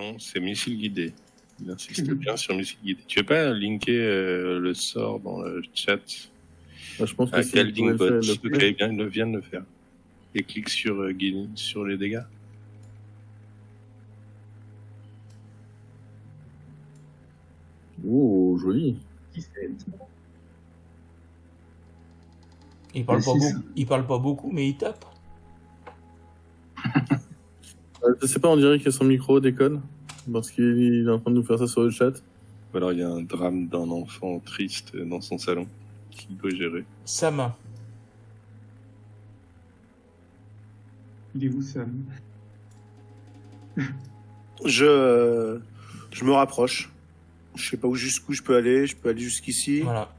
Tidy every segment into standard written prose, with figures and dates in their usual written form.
Non, c'est missile guidé. Il insiste bien sur missile guidé. Tu veux pas linker le sort dans le chat Je pense que à c'est Galding Bot, le vient de le faire. Et clique sur les dégâts. Oh, joli. 17. Il parle pas beaucoup, mais il tape. Je sais pas, on dirait que son micro déconne. Parce qu'il est en train de nous faire ça sur le chat. Ou alors il y a un drame d'un enfant triste dans son salon qu'il doit gérer. Sam. Il est où, Sam? Je me rapproche. Je sais pas jusqu'où je peux aller. Je peux aller jusqu'ici. Voilà.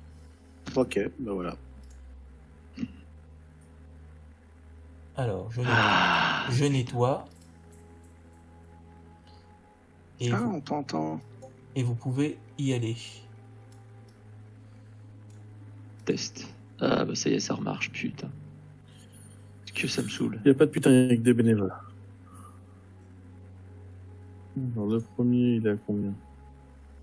Ok, ben voilà. Alors, je nettoie. Et, on t'entend. et vous pouvez y aller. Test. Ah bah ça y est, ça remarche, putain. Que ça me saoule. Il n'y a pas de putain avec des bénévoles. Alors, le premier, il est à combien?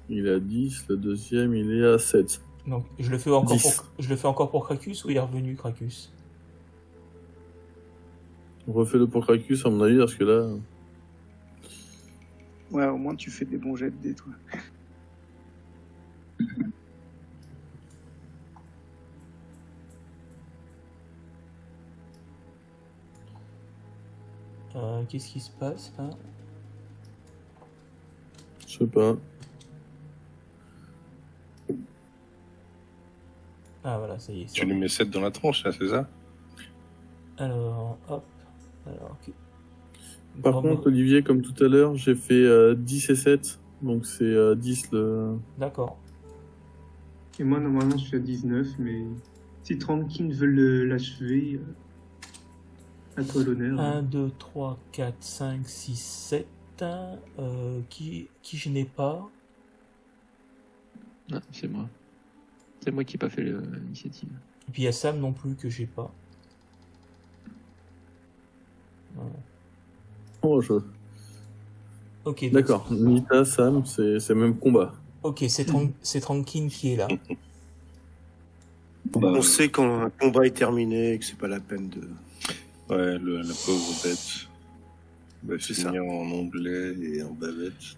Il est à 10, le deuxième, il est à 7. Donc, je le fais encore 10. pour Krakus ou il est revenu, Krakus? Refais-le pour Krakus, à mon avis, parce que là... Ouais, au moins tu fais des bons jets de dés, toi. Qu'est-ce qui se passe là? Je sais pas. Ah voilà, ça y est. Tu lui mets 7 dans la tronche, là, c'est ça? Alors, hop. Alors, ok. Par contre, Olivier, comme tout à l'heure, j'ai fait 10 et 7. Donc c'est 10 le... D'accord. Et moi, normalement, je suis à 19, mais si Trankin veut l'achever, à toi l'honneur. 1, 2, 3, 4, 5, 6, 7. Qui je n'ai pas? Ah, c'est moi. C'est moi qui n'ai pas fait l'initiative. Et puis il y a Sam non plus que j'ai pas. Voilà. Oh, Ok. donc D'accord, Nita, Sam, c'est même combat. Ok, c'est Trankin qui est là. On sait quand un combat est terminé et que c'est pas la peine de... Ouais, la pauvre bête. Va C'est finir en onglet et en bavette.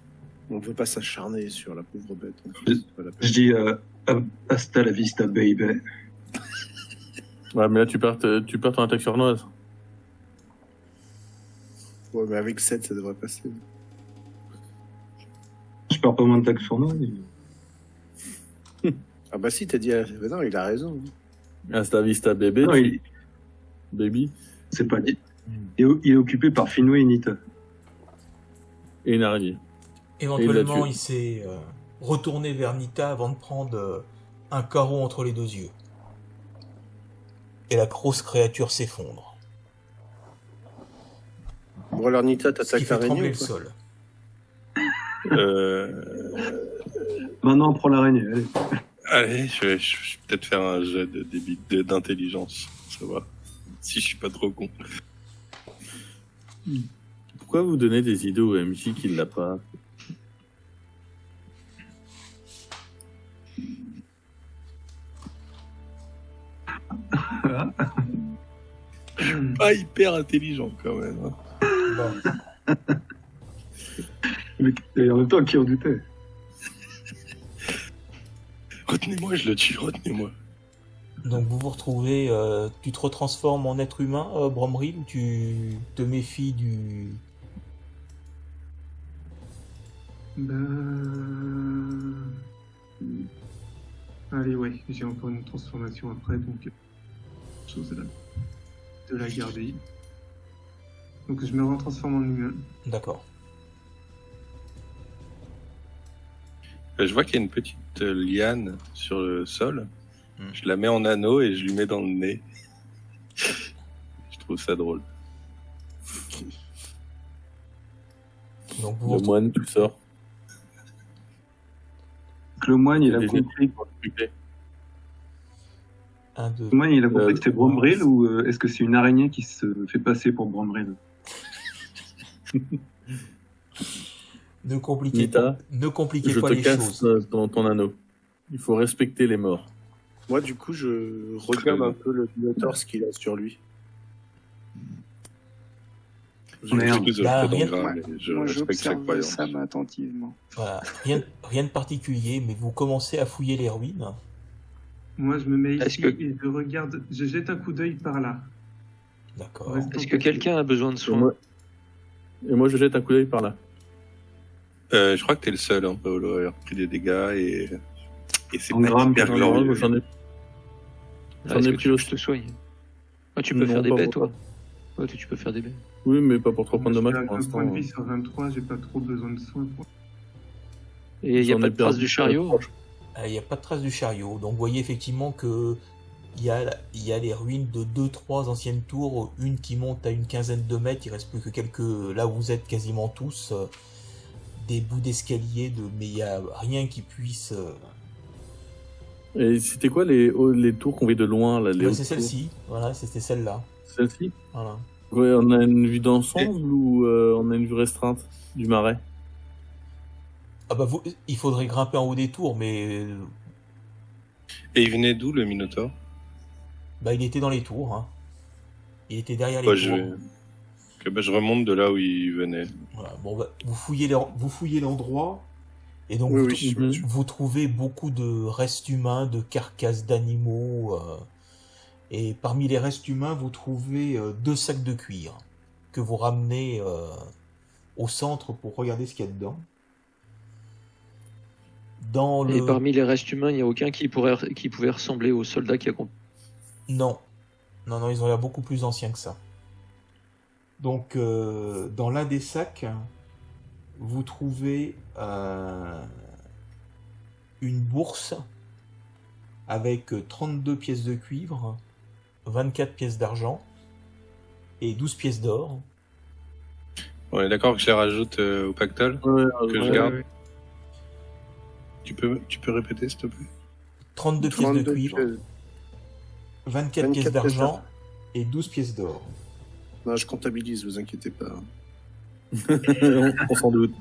On ne veut pas s'acharner sur la pauvre bête. En fait. C'est pas la peine. Je dis hasta la vista, baby. Ouais, mais là, tu perds ton attaque surnoise. Ouais, mais avec 7, ça devrait passer. Je perds pas moins de taxes sur nous. Ah bah si, t'as dit... Bah non, il a raison. Hasta vista, bébé. Non, Baby. c'est pas dit. Il est occupé par Finwë et Nita. Et une araignée. Éventuellement, tué. il s'est retourné vers Nita avant de prendre un carreau entre les deux yeux. Et la grosse créature s'effondre. Bon alors Nita, Ce qui t'attaques fait trembler l'araignée le ou quoi? sol. Maintenant, on prend l'araignée. Allez. Allez, je vais peut-être faire un jet d'intelligence. Ça va. Si je suis pas trop con. Pourquoi vous donnez des idées au MJ qui l'a pas? Pas hyper intelligent quand même. Hein. Et en même temps, qui en doutait? Retenez-moi, je le tue, retenez-moi. Donc vous vous retrouvez, tu te retransformes en être humain, Bromril, ou tu te méfies du... Allez, ouais, j'ai encore une transformation après, donc chose de la garder. Donc je me retransforme en humain. D'accord. Je vois qu'il y a une petite liane sur le sol. Je la mets en anneau et je lui mets dans le nez. Je trouve ça drôle. Donc vous Le moine, tout sort. Le moine, il a Des compris. Un, deux. Le moine, il a compris que c'était Bromril ou est-ce que c'est une araignée qui se fait passer pour Bromril? Ne compliquez Nita, pas, ne compliquez je pas te les casse choses. ton anneau. Il faut respecter les morts. Moi, du coup, je regarde un peu le Minotaur, ce qu'il a sur lui. Merde. J'excuse Bah, le rien- Grave, mais je Moi, respecte sa j'observe croyance. Sam attentivement. Voilà, rien de particulier, mais vous commencez à fouiller les ruines. Moi, je me mets Est-ce ici que- et je regarde. Je jette un coup d'œil par là. D'accord. Reste- Est-ce que quelqu'un a besoin de soins? Et moi, je jette un coup d'œil par là. Je crois que t'es le seul, hein, Paolo, à avoir pris des dégâts et c'est En pas gramme, hyper Non, non, glorieux. j'en ai, Ah, est-ce ai que pris tu veux que aussi. je te soigne? Ah, tu peux Non, faire des pas baies, pour toi? Ouais, tu peux faire des baies. Oui, mais pas pour 3 points de Je suis dommage à pour 20 l'instant. points de vie sur 23, j'ai pas trop besoin de soins. Et il n'y a J'en pas ai de trace perdu, du chariot? Il n'y a pas de trace du chariot, donc vous voyez effectivement que il y a les ruines de 2-3 anciennes tours, une qui monte à une quinzaine de mètres, il reste plus que quelques, là où vous êtes quasiment tous, des bouts d'escalier, mais il n'y a rien qui puisse... Et c'était quoi les tours qu'on voit de loin là, les Ouais, hautes c'est tours celle-ci, voilà, c'était celle-là. Celle-ci Voilà. Ouais, on a une vue d'ensemble ou on a une vue restreinte du marais? Ah bah il faudrait grimper en haut des tours, mais Et il venait d'où, le Minotaur? bah, il était dans les tours. Hein. Il était derrière les Bah, tours. je remonte de là où il venait. Voilà. Bon, bah, vous fouillez l'endroit, et donc Oui, vous, oui, Mhm. vous trouvez beaucoup de restes humains, de carcasses d'animaux. Et parmi les restes humains, vous trouvez 2 sacs de cuir que vous ramenez au centre pour regarder ce qu'il y a dedans. Dans Et le... parmi les restes humains, il n'y a aucun qui pouvait ressembler aux soldats qui accompagnent. Non. Non, ils ont l'air beaucoup plus anciens que ça. Donc, dans l'un des sacs, vous trouvez une bourse avec 32 pièces de cuivre, 24 pièces d'argent et 12 pièces d'or. On est d'accord que je les rajoute au pactole? Ouais, Que je garde. Tu peux répéter, s'il te plaît? 32 pièces de 32 cuivre, pièces. 24 pièces 24 d'argent et 12 pièces d'or. Non, je comptabilise, vous inquiétez pas. on s'en doute.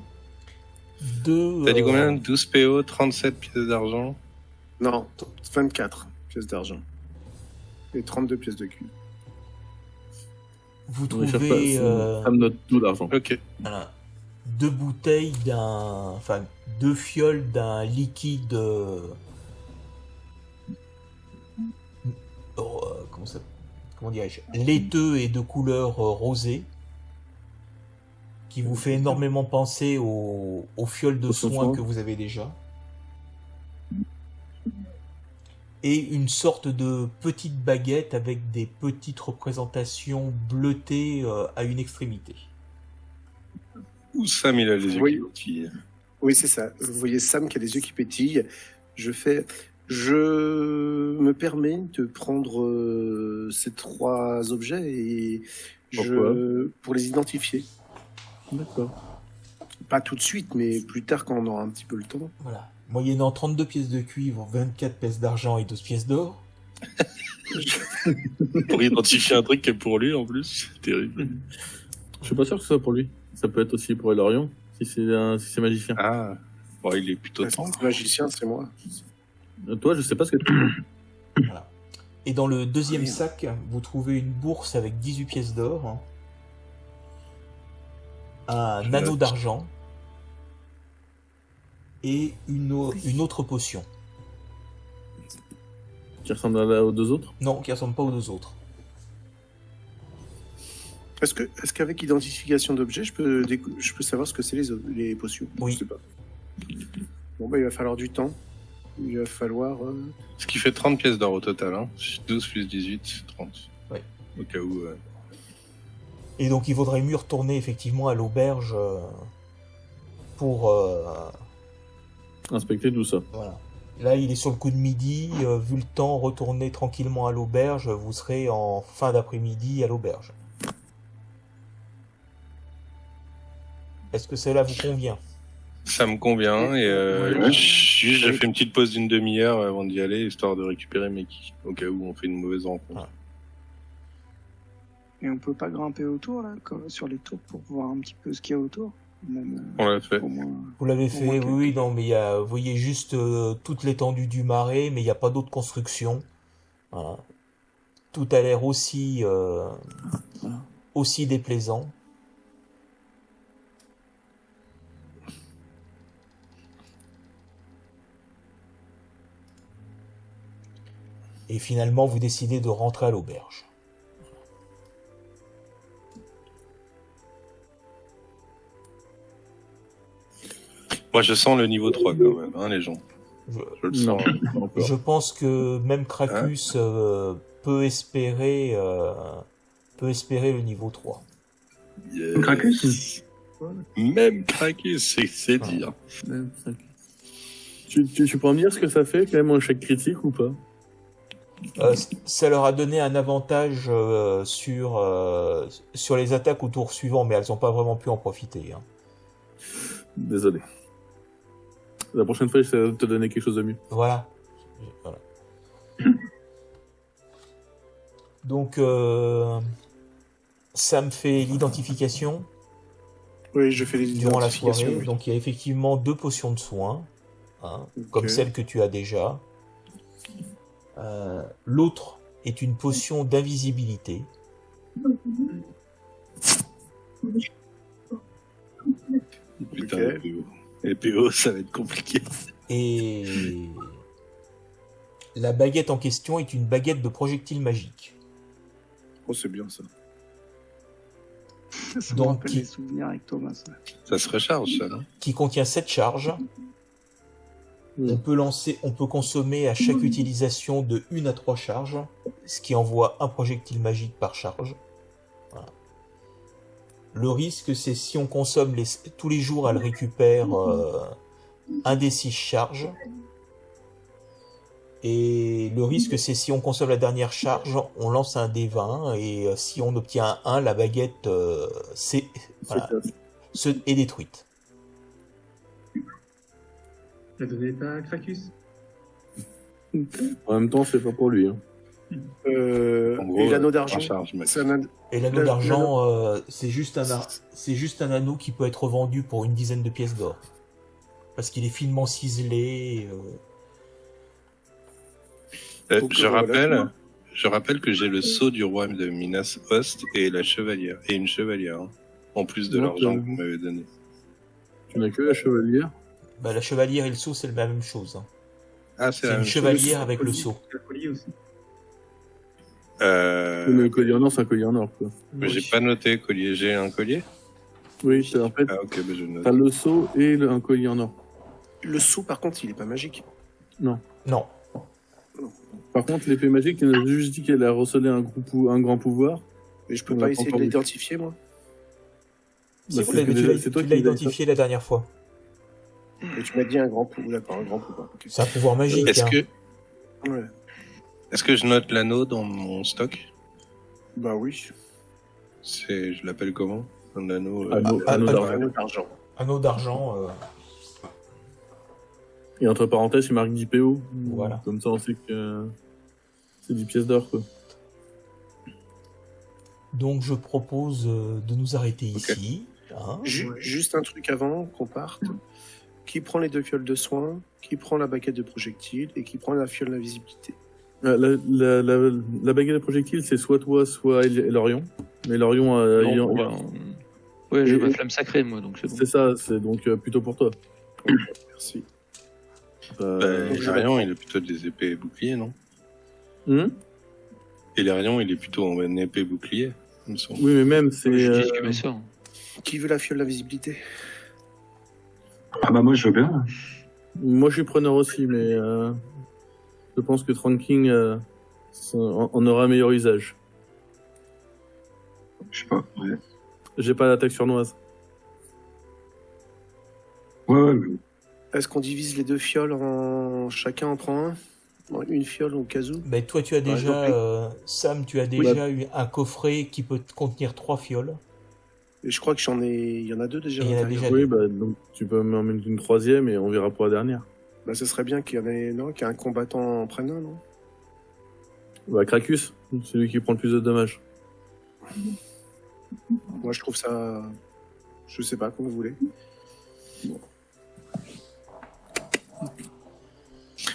T'as dit combien? 12 PO, 37 pièces d'argent? Non, 24 pièces d'argent. Et 32 pièces de cuivre. Vous On les cherche pas, trouvez ça me note tout l'argent. Ok. voilà, 2 bouteilles enfin 2 fioles d'un liquide comment dirais-je, laiteux et de couleur rosée, qui vous fait énormément penser aux fioles de Aux soins soins. que vous avez déjà. Et une sorte de petite baguette avec des petites représentations bleutées à une extrémité. Où Sam, il a les yeux Oui. qui pétillent. Oui, c'est ça. Vous voyez Sam qui a les yeux qui pétillent. Je me permets de prendre ces 3 objets et Pourquoi pour les identifier. D'accord. Pas tout de suite, mais plus tard quand on aura un petit peu le temps. Voilà. Moyennant 32 pièces de cuivre, 24 pièces d'argent et 12 pièces d'or. Pour identifier un truc qui est pour lui, en plus. C'est terrible. Je suis pas sûr que ce soit pour lui. Ça peut être aussi pour Elorion, si c'est magicien. Ah. Bon, il est plutôt Le tendre. magicien, c'est moi. Toi, je sais pas ce que tu... Voilà. Et dans le deuxième Merde. sac, vous trouvez une bourse avec 18 pièces d'or, un Je anneau note. d'argent et une autre potion. Qui ressemble aux 2 autres. Non, qui ne ressemble pas aux 2 autres. Est-ce qu'avec identification d'objets, je peux savoir ce que c'est les potions? Oui. Je sais pas. Bon, bah, il va falloir du temps. Il va falloir... Ce qui fait 30 pièces d'or au total. Hein. 12 plus 18, 30. Ouais. Au cas où. Et donc il vaudrait mieux retourner effectivement à l'auberge pour... Inspecter tout ça. voilà. Là, il est sur le coup de midi. Vu le temps, retournez tranquillement à l'auberge. Vous serez en fin d'après-midi à l'auberge. Est-ce que cela vous convient? Ça me convient. Et j'ai fait une petite pause d'une demi-heure avant d'y aller, histoire de récupérer mes kits. Au cas où on fait une mauvaise rencontre. Ouais. Et on peut pas grimper autour, là, sur les tours, pour voir un petit peu ce qu'il y a autour. Même, On l'a fait. au moins. Vous l'avez Au fait, moins oui, non, mais vous voyez juste toute l'étendue du marais, mais il n'y a pas d'autres constructions. Voilà. Tout a l'air aussi déplaisant. Et finalement, vous décidez de rentrer à l'auberge. Moi, je sens le niveau 3 quand même, hein, les gens. Je, Je le Non, sens. pas encore. je pense que même Krakus peut espérer le niveau 3. Yes. Krakus. Même Krakus, c'est Ah. dire. Même cinq. Tu peux me dire ce que ça fait quand même en échec critique ou pas? Ça leur a donné un avantage sur les attaques au tour suivant, mais elles n'ont pas vraiment pu en profiter. Hein. Désolé. La prochaine fois, j'essaierai de te donner quelque chose de mieux. Voilà. Donc, Sam fait l'identification Oui, je fais les durant la identifications. soirée. Oui. Donc, il y a effectivement 2 potions de soins, hein, comme celle que tu as déjà. L'autre est une potion d'invisibilité. Putain, Ok. les PO. Les PO, ça va être compliqué. Et la baguette en question est une baguette de projectile magique. Oh, c'est bien ça. Ça me Donc, rappelle les souvenirs avec Thomas. Ça. Ça se recharge, ça, non? Qui contient 7 charges. On peut consommer à chaque utilisation de 1 à 3 charges, ce qui envoie un projectile magique par charge. Voilà. Le risque, c'est si on consomme tous les jours, elle récupère un des 6 charges. Et le risque, c'est si on consomme la dernière charge, on lance un D20, et si on obtient un 1, la baguette voilà, est détruite. La donnée est à Krakus. En même temps, c'est pas pour lui. Hein. Et En l'anneau gros, d'argent. en charge, Max. C'est un Et l'anneau Le- d'argent, c'est juste un anneau qui peut être vendu pour une dizaine de pièces d'or. Parce qu'il est finement ciselé. Donc, je voilà. rappelle que j'ai le sceau du roi de Minas Host et la chevalière. Et une chevalière, hein, en plus de Donc, l'argent que vous m'avez donné. Tu n'as que la chevalière. Bah, la chevalière et le sceau, c'est la même chose. Hein. Ah, C'est la une même chose. chevalière avec le sceau. La folie aussi. Mais le collier en or, c'est un collier en or. Quoi. Mais j'ai pas noté collier. J'ai un collier? Oui, en fait, Ah, ok, bah je note. t'as le seau et un collier en or. Le sou, par contre, il est pas magique. Non. Par contre, l'épée magique, elle a juste dit qu'elle a recelé un grand pouvoir. Et je peux On pas l'a essayer de encore vu. l'identifier, moi. Bah, Si, c'est mais déjà- tu c'est toi l'as qui l'as identifié la dernière fois. Et tu m'as dit un grand pouvoir. D'accord, un grand pouvoir. Ok. C'est un pouvoir magique. Est-ce hein. que, Ouais. est-ce que je note l'anneau dans mon stock? Bah oui. Je l'appelle comment? Un anneau. Anneau anneau d'argent. L'anneau d'argent. Anneau d'argent. Et entre parenthèses, il marque 10 PO. Voilà. Comme ça, on sait que c'est 10 pièces d'or. Quoi. Donc je propose de nous arrêter Ok. ici. Hein. Juste un truc avant qu'on parte. Qui prend les 2 fioles de soins, qui prend la baguette de projectile et qui prend la fiole d'invisibilité. La baguette de projectile, c'est soit toi, soit Lorion. Mais Lorion, Non, ouais, je Et- veux flamme sacrée, moi, donc c'est bon. c'est ça, c'est donc plutôt pour toi. Merci. Hilarion, il est plutôt des épées et boucliers, non? Hum Hilarion, il est plutôt en épée bouclier, il me semble. Oui, mais même, c'est. J'utilise que mes sorts. Qui veut la fiole d'invisibilité? Ah bah moi je veux bien. Moi, je suis preneur aussi, mais je pense que Tranking en aura un meilleur usage. Je sais pas. Ouais, J'ai pas d'attaque surnoise. ouais, mais Est-ce qu'on divise les 2 fioles en. Chacun en prend un? Bon, une fiole au cas où? Mais toi, tu as déjà, Sam, tu as déjà eu un coffret qui peut contenir 3 fioles. Et je crois que il y en a 2 déjà. Et il y en a à l'intérieur. déjà Oui, bah, donc tu peux m'en mettre une troisième et on verra pour la dernière. Bah, ce serait bien qu'il y en ait, non, qu'un combattant en prenne un, non? Bah, Krakus, c'est lui qui prend le plus de dommages. Moi, je trouve ça Je sais pas, comme vous voulez.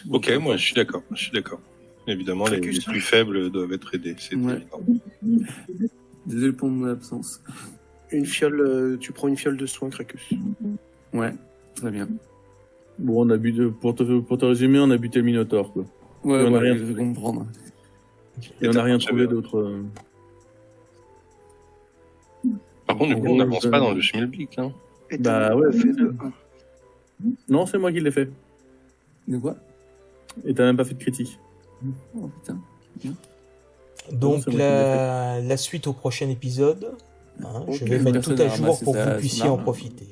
Ok, moi je suis d'accord. Évidemment, les plus faibles doivent être aidés. C'est évident. Désolé pour mon absence. Une fiole, tu prends une fiole de soin, Cracus. Ouais, très bien. Bon, on a buté, pour te résumer, on a buté le Minotaure, quoi. Ouais, on a rien fait comprendre. Et on n'a rien trouvé d'autre. Par contre, du coup, on n'avance pas dans le schmilblick. Hein. Bah ouais. Fait de 1. Non, c'est moi qui l'ai fait. De quoi? Et t'as même pas fait de critique. Oh putain. Donc c'est moi qui l'ai la suite au prochain épisode. Hein, Ok. je vais mettre tout Personne à n'a jour ramassé pour que sa vous puissiez en arme. profiter.